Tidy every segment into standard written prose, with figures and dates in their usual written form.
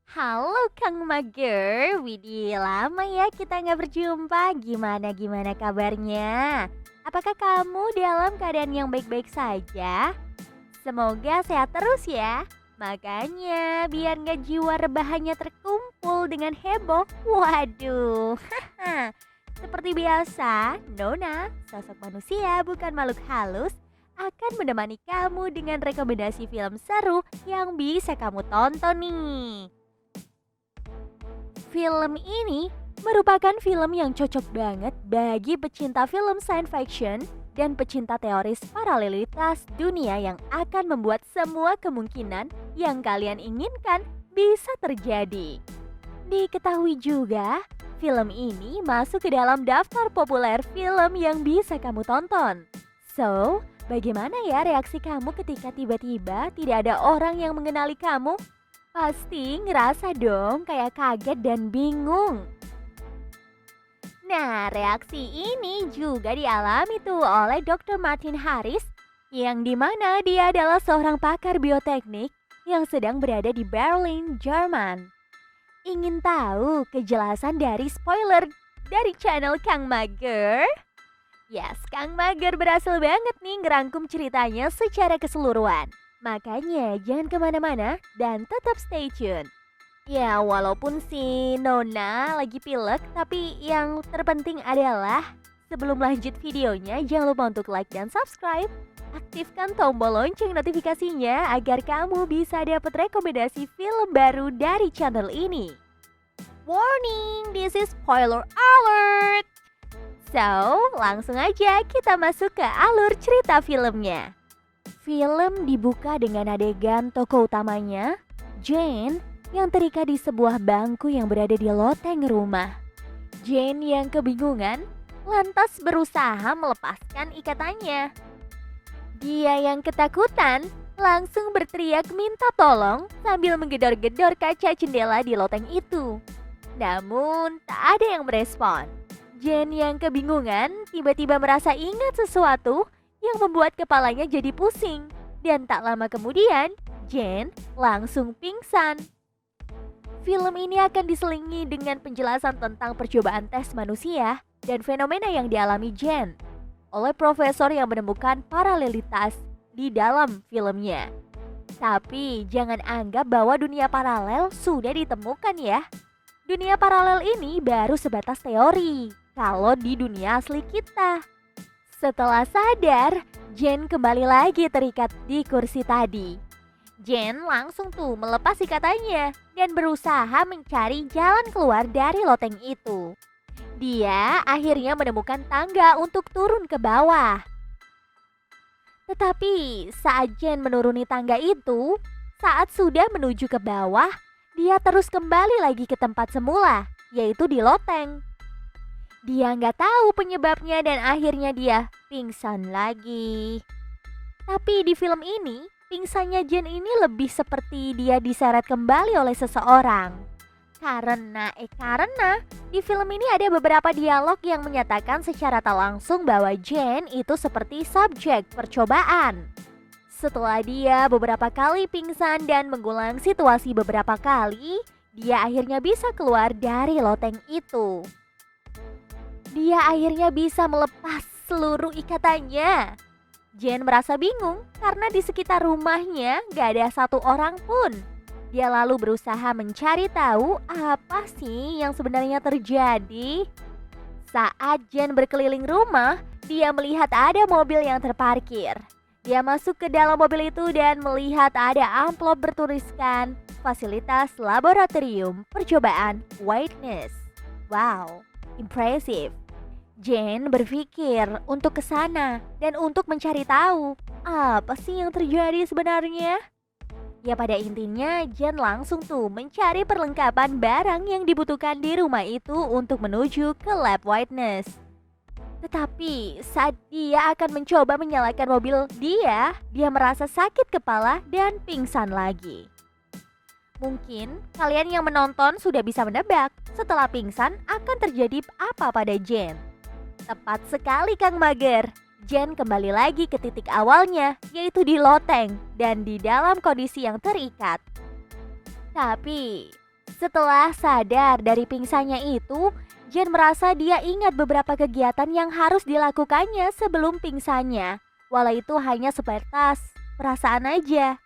Halo Kang Mager, widih lama ya kita nggak berjumpa. Gimana kabarnya? Apakah kamu dalam keadaan yang baik-baik saja? Semoga sehat terus ya. Makanya biar nggak jiwa rebahannya terkumpul dengan heboh. Waduh, seperti biasa, Nona, sosok manusia bukan makhluk halus, akan menemani kamu dengan rekomendasi film seru yang bisa kamu tonton nih. Film ini merupakan film yang cocok banget bagi pecinta film science fiction dan pecinta teoris paralelitas dunia yang akan membuat semua kemungkinan yang kalian inginkan bisa terjadi. Diketahui juga, film ini masuk ke dalam daftar populer film yang bisa kamu tonton. So, bagaimana ya reaksi kamu ketika tiba-tiba tidak ada orang yang mengenali kamu? Pasti ngerasa dong kayak kaget dan bingung. Nah, reaksi ini juga dialami tuh oleh Dr. Martin Harris yang dimana dia adalah seorang pakar bioteknik yang sedang berada di Berlin, Jerman. Ingin tahu kejelasan dari spoiler dari channel Kang Mager? Yes, Kang Mager berhasil banget nih ngerangkum ceritanya secara keseluruhan. Makanya jangan kemana-mana dan tetap stay tune. Ya, walaupun si Nona lagi pilek, tapi yang terpenting adalah sebelum lanjut videonya, jangan lupa untuk like dan subscribe. Aktifkan tombol lonceng notifikasinya agar kamu bisa dapat rekomendasi film baru dari channel ini. Warning, this is spoiler alert. So, langsung aja kita masuk ke alur cerita filmnya. Film dibuka dengan adegan tokoh utamanya, Jane, yang terikat di sebuah bangku yang berada di loteng rumah. Jane yang kebingungan lantas berusaha melepaskan ikatannya. Dia yang ketakutan langsung berteriak minta tolong sambil menggedor-gedor kaca jendela di loteng itu. Namun tak ada yang merespon. Jane yang kebingungan tiba-tiba merasa ingat sesuatu yang membuat kepalanya jadi pusing. Dan tak lama kemudian, Jane langsung pingsan. Film ini akan diselingi dengan penjelasan tentang percobaan tes manusia dan fenomena yang dialami Jane oleh profesor yang menemukan paralelitas di dalam filmnya. Tapi jangan anggap bahwa dunia paralel sudah ditemukan ya. Dunia paralel ini baru sebatas teori kalau di dunia asli kita. Setelah sadar, Jane kembali lagi terikat di kursi tadi. Jane langsung tuh melepas ikatannya dan berusaha mencari jalan keluar dari loteng itu. Dia akhirnya menemukan tangga untuk turun ke bawah. Tetapi saat Jane menuruni tangga itu, saat sudah menuju ke bawah, dia terus kembali lagi ke tempat semula, yaitu di loteng. Dia nggak tahu penyebabnya dan akhirnya dia pingsan lagi. Tapi di film ini, pingsannya Jane ini lebih seperti dia diseret kembali oleh seseorang. Karena di film ini ada beberapa dialog yang menyatakan secara tak langsung bahwa Jane itu seperti subjek percobaan. Setelah dia beberapa kali pingsan dan mengulang situasi beberapa kali, dia akhirnya bisa keluar dari loteng itu. Dia akhirnya bisa melepas seluruh ikatannya. Jane merasa bingung karena di sekitar rumahnya gak ada satu orang pun. Dia lalu berusaha mencari tahu apa sih yang sebenarnya terjadi. Saat Jane berkeliling rumah, dia melihat ada mobil yang terparkir. Dia masuk ke dalam mobil itu dan melihat ada amplop bertuliskan fasilitas laboratorium percobaan whiteness. Wow, impressive. Jane berpikir untuk ke sana dan untuk mencari tahu apa sih yang terjadi sebenarnya. Ya pada intinya Jane langsung tuh mencari perlengkapan barang yang dibutuhkan di rumah itu untuk menuju ke lab whiteness. Tetapi saat dia akan mencoba menyalakan mobil dia merasa sakit kepala dan pingsan lagi. Mungkin kalian yang menonton sudah bisa menebak setelah pingsan akan terjadi apa pada Jane. Tepat sekali Kang Mager. Jane kembali lagi ke titik awalnya, yaitu di loteng dan di dalam kondisi yang terikat. Tapi Setelah sadar dari pingsannya itu, Jen merasa dia ingat beberapa kegiatan yang harus dilakukannya sebelum pingsannya. Walau itu hanya sebatas perasaan aja.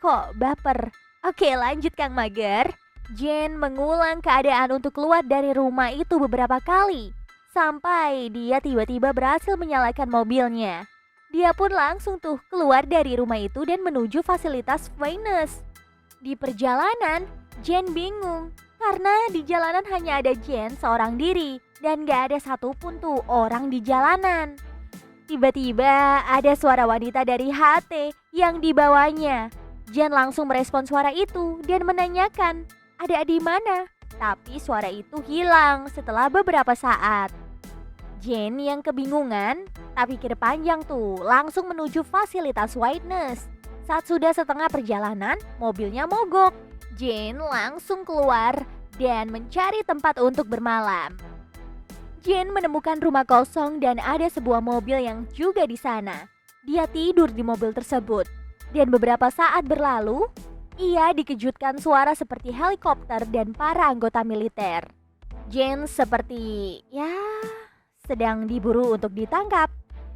Kok baper? Oke, lanjut Kang Mager. Jen mengulang keadaan untuk keluar dari rumah itu beberapa kali. Sampai dia tiba-tiba berhasil menyalakan mobilnya. Dia pun langsung tuh keluar dari rumah itu dan menuju fasilitas Venus. Di perjalanan, Jen bingung karena di jalanan hanya ada Jen seorang diri dan gak ada satupun tuh orang di jalanan. Tiba-tiba ada suara wanita dari HT yang dibawanya. Jen langsung merespon suara itu dan menanyakan, "Ada di mana?" Tapi suara itu hilang setelah beberapa saat. Jen yang kebingungan, tak pikir panjang tuh, langsung menuju fasilitas Whiteness. Saat sudah setengah perjalanan, mobilnya mogok. Jen langsung keluar dan mencari tempat untuk bermalam. Jen menemukan rumah kosong dan ada sebuah mobil yang juga di sana. Dia tidur di mobil tersebut. Dan beberapa saat berlalu, ia dikejutkan suara seperti helikopter dan para anggota militer. Jen seperti sedang diburu untuk ditangkap.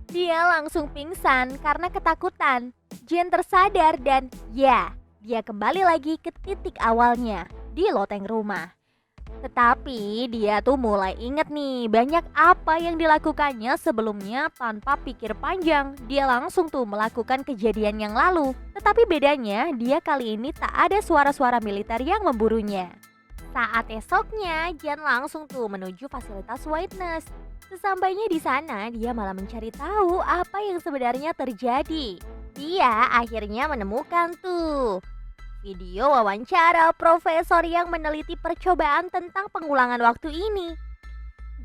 Dia langsung pingsan karena ketakutan. Jen tersadar dan dia kembali lagi ke titik awalnya di loteng rumah. Tetapi dia tuh mulai inget nih banyak apa yang dilakukannya sebelumnya tanpa pikir panjang. Dia langsung tuh melakukan kejadian yang lalu. Tetapi bedanya dia kali ini tak ada suara-suara militer yang memburunya. Saat esoknya, Jen langsung tuh menuju fasilitas Whiteness. Sesampainya di sana, dia malah mencari tahu apa yang sebenarnya terjadi. Dia akhirnya menemukan tuh video wawancara profesor yang meneliti percobaan tentang pengulangan waktu ini.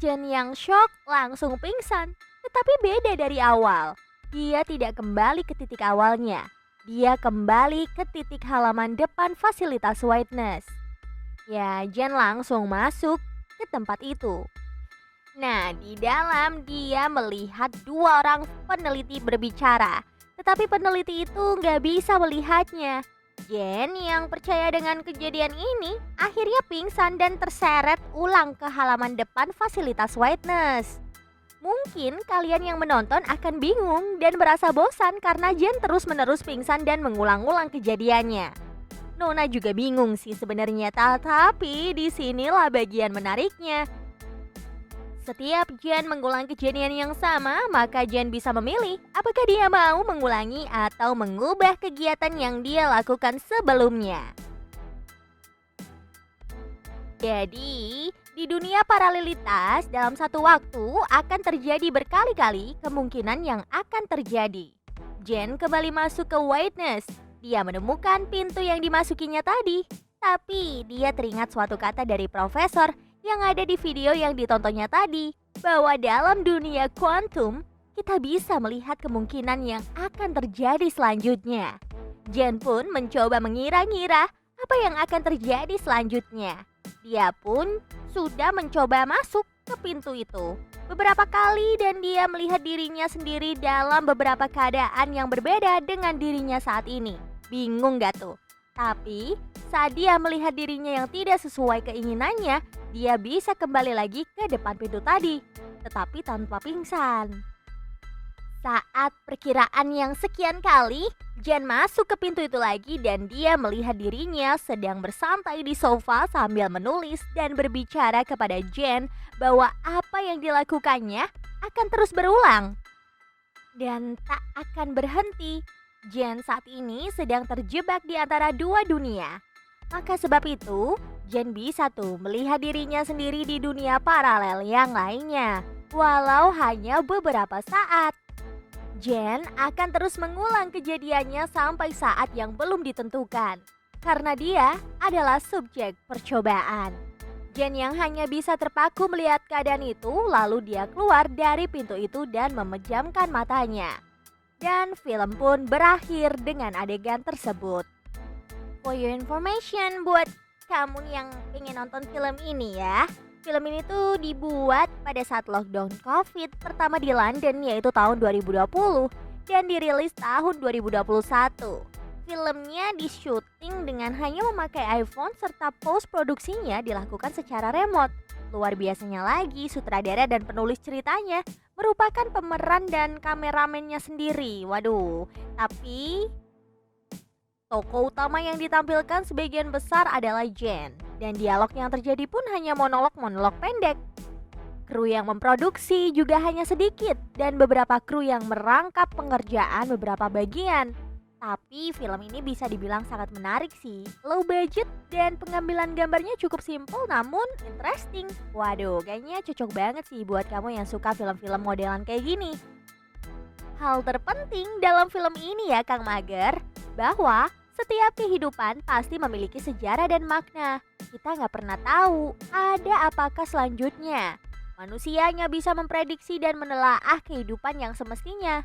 Jen yang shock langsung pingsan, tetapi beda dari awal. Dia tidak kembali ke titik awalnya. Dia kembali ke titik halaman depan fasilitas Whiteness. Jen langsung masuk ke tempat itu. Nah, di dalam dia melihat dua orang peneliti berbicara. Tetapi peneliti itu nggak bisa melihatnya. Jen yang percaya dengan kejadian ini akhirnya pingsan dan terseret ulang ke halaman depan fasilitas Whiteness. Mungkin kalian yang menonton akan bingung dan merasa bosan karena Jen terus-menerus pingsan dan mengulang-ulang kejadiannya. Nona juga bingung sih sebenarnya, tapi disinilah bagian menariknya. Setiap Jen mengulang kejadian yang sama, maka Jen bisa memilih apakah dia mau mengulangi atau mengubah kegiatan yang dia lakukan sebelumnya. Jadi, di dunia paralelitas dalam satu waktu akan terjadi berkali-kali kemungkinan yang akan terjadi. Jen kembali masuk ke Whiteness. Dia menemukan pintu yang dimasukinya tadi, tapi dia teringat suatu kata dari profesor yang ada di video yang ditontonnya tadi, bahwa dalam dunia kuantum kita bisa melihat kemungkinan yang akan terjadi selanjutnya. Jen pun mencoba mengira-ngira apa yang akan terjadi selanjutnya. Dia pun sudah mencoba masuk ke pintu itu beberapa kali dan dia melihat dirinya sendiri dalam beberapa keadaan yang berbeda dengan dirinya saat ini. Bingung gak tuh? Tapi saat dia melihat dirinya yang tidak sesuai keinginannya, dia bisa kembali lagi ke depan pintu tadi, tetapi tanpa pingsan. Saat perkiraan yang sekian kali, Jen masuk ke pintu itu lagi dan dia melihat dirinya sedang bersantai di sofa sambil menulis dan berbicara kepada Jen bahwa apa yang dilakukannya akan terus berulang dan tak akan berhenti. Jen saat ini sedang terjebak di antara dua dunia. Maka sebab itu, Jen bisa tuh melihat dirinya sendiri di dunia paralel yang lainnya, walau hanya beberapa saat. Jen akan terus mengulang kejadiannya sampai saat yang belum ditentukan, karena dia adalah subjek percobaan. Jen yang hanya bisa terpaku melihat keadaan itu, lalu dia keluar dari pintu itu dan memejamkan matanya. Dan film pun berakhir dengan adegan tersebut. For your information, buat kamu yang ingin nonton film ini ya, film ini tuh dibuat pada saat lockdown COVID pertama di London, yaitu tahun 2020 dan dirilis tahun 2021. Filmnya di-syuting dengan hanya memakai iPhone serta post produksinya dilakukan secara remote. Luar biasanya lagi, sutradara dan penulis ceritanya merupakan pemeran dan kameramennya sendiri. Waduh, tapi tokoh utama yang ditampilkan sebagian besar adalah Jen. Dan dialog yang terjadi pun hanya monolog-monolog pendek. Kru yang memproduksi juga hanya sedikit dan beberapa kru yang merangkap pengerjaan beberapa bagian. Tapi film ini bisa dibilang sangat menarik sih. Low budget dan pengambilan gambarnya cukup simple namun interesting. Waduh, kayaknya cocok banget sih buat kamu yang suka film-film modelan kayak gini. Hal terpenting dalam film ini ya Kang Mager, bahwa setiap kehidupan pasti memiliki sejarah dan makna. Kita nggak pernah tahu ada apakah selanjutnya. Manusia hanya bisa memprediksi dan menelaah kehidupan yang semestinya.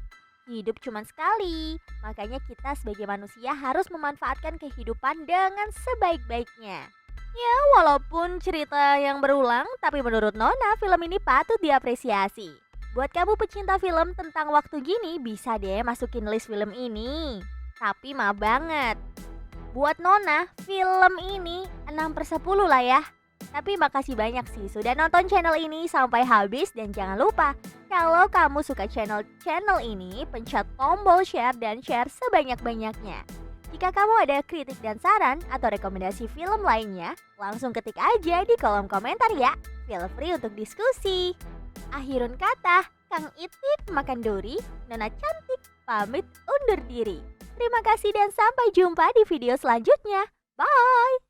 Hidup cuma sekali, makanya kita sebagai manusia harus memanfaatkan kehidupan dengan sebaik-baiknya. Ya, walaupun cerita yang berulang, tapi menurut Nona film ini patut diapresiasi. Buat kamu pecinta film tentang waktu gini, bisa deh masukin list film ini. Tapi maaf banget, buat Nona, film ini 6/10 lah ya. Tapi makasih banyak sih sudah nonton channel ini sampai habis. Dan jangan lupa, kalau kamu suka channel ini, pencet tombol share dan share sebanyak-banyaknya. Jika kamu ada kritik dan saran atau rekomendasi film lainnya, langsung ketik aja di kolom komentar ya. Feel free untuk diskusi. Akhirun kata, Kang Itik makan duri, Nona cantik pamit undur diri. Terima kasih dan sampai jumpa di video selanjutnya. Bye!